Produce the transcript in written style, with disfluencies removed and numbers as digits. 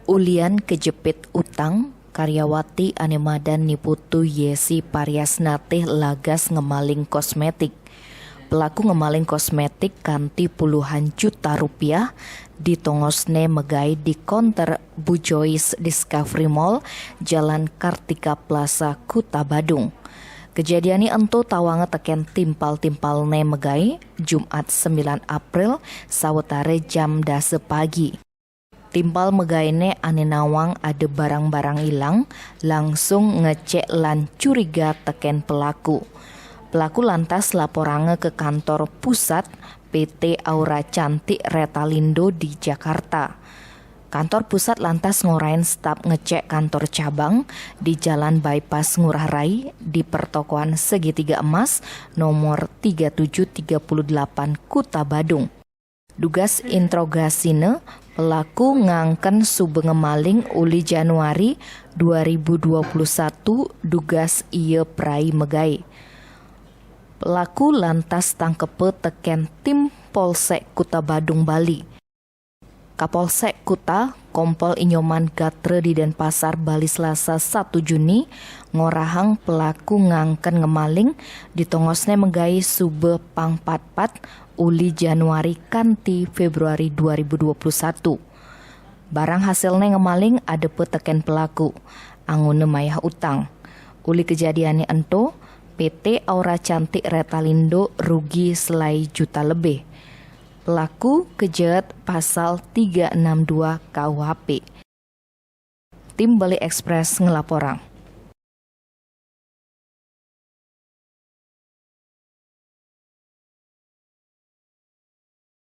Ulian kejepit utang, karyawati Anemadan niputu Yesi Pariasna teh lagas ngemaling kosmetik. Pelaku ngemaling kosmetik kanti puluhan juta rupiah ditongosne megai di konter Bu Joyce Discovery Mall, Jalan Kartika Plaza, Kuta Badung. Kejadian ini entu tawanga teken timpal-timpalne megai Jumat 9 April sawetare jam 10 pagi. Timpal megaine ane nawang ada barang-barang hilang, langsung ngecek lan curiga teken pelaku. Pelaku lantas laporange ke kantor pusat PT Aura Cantik Retalindo di Jakarta. Kantor pusat lantas ngorain staf ngecek kantor cabang di Jalan Bypass Ngurah Rai di pertokoan Segitiga Emas nomor 3738 Kuta Badung. Dugas introgasine pelaku ngangken subengemaling uli Januari 2021 dugas ieu prai megai. Pelaku lantas tangkepe teken tim Polsek Kuta Badung Bali. Kapolsek Kuta Kompol Inyoman Gatre di Denpasar Bali Selasa 1 Juni ngorahang pelaku ngangken ngemaling ditongosne megai sube pangpatpat uli Januari kanti Februari 2021. Barang hasilnya ngemaling ada peteken pelaku angune mayah utang. Uli kejadiannya ento PT Aura Cantik Retalindo rugi selai juta lebih. Pelaku kejerat pasal 362 KUHP. Tim Bali Express ngelaporang.